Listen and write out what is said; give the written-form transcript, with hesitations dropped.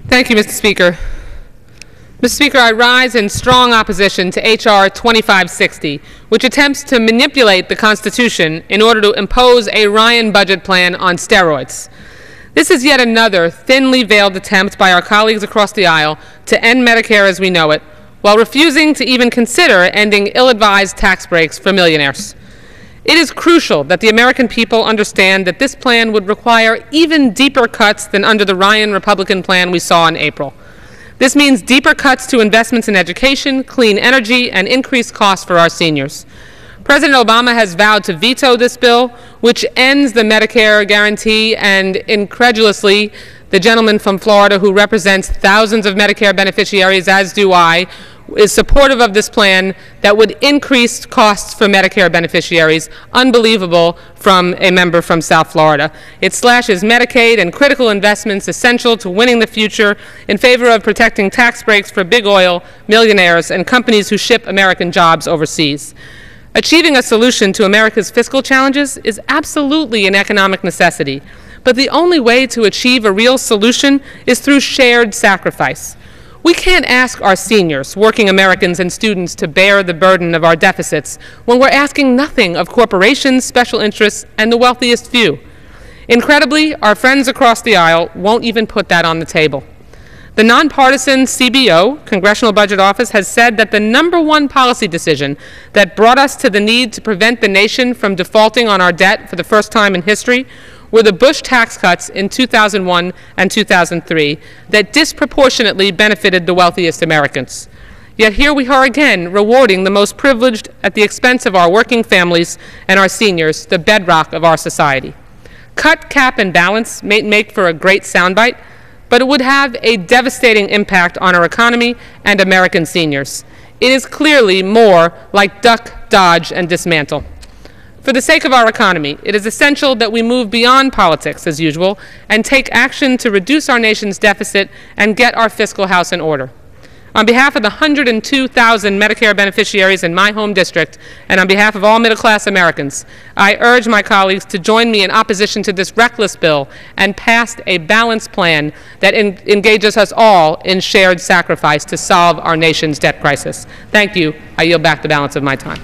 Thank you, Mr. Speaker. Mr. Speaker, I rise in strong opposition to H.R. 2560, which attempts to manipulate the Constitution in order to impose a Ryan budget plan on steroids. This is yet another thinly veiled attempt by our colleagues across the aisle to end Medicare as we know it, while refusing to even consider ending ill-advised tax breaks for millionaires. It is crucial that the American people understand that this plan would require even deeper cuts than under the Ryan Republican plan we saw in April. This means deeper cuts to investments in education, clean energy, and increased costs for our seniors. President Obama has vowed to veto this bill, which ends the Medicare guarantee, and incredulously, the gentleman from Florida who represents thousands of Medicare beneficiaries, as do I, is supportive of this plan that would increase costs for Medicare beneficiaries. Unbelievable from a member from South Florida. It slashes Medicaid and critical investments essential to winning the future in favor of protecting tax breaks for big oil, millionaires, and companies who ship American jobs overseas. Achieving a solution to America's fiscal challenges is absolutely an economic necessity, but the only way to achieve a real solution is through shared sacrifice. We can't ask our seniors, working Americans, and students to bear the burden of our deficits when we're asking nothing of corporations, special interests, and the wealthiest few. Incredibly, our friends across the aisle won't even put that on the table. The nonpartisan CBO, Congressional Budget Office, has said that the #1 policy decision that brought us to the need to prevent the nation from defaulting on our debt for the first time in history were the Bush tax cuts in 2001 and 2003 that disproportionately benefited the wealthiest Americans. Yet here we are again, rewarding the most privileged at the expense of our working families and our seniors, the bedrock of our society. Cut, cap, and balance may make for a great soundbite, but it would have a devastating impact on our economy and American seniors. It is clearly more like duck, dodge, and dismantle. For the sake of our economy, it is essential that we move beyond politics, as usual, and take action to reduce our nation's deficit and get our fiscal house in order. On behalf of the 102,000 Medicare beneficiaries in my home district, and on behalf of all middle-class Americans, I urge my colleagues to join me in opposition to this reckless bill and pass a balanced plan that engages us all in shared sacrifice to solve our nation's debt crisis. Thank you. I yield back the balance of my time.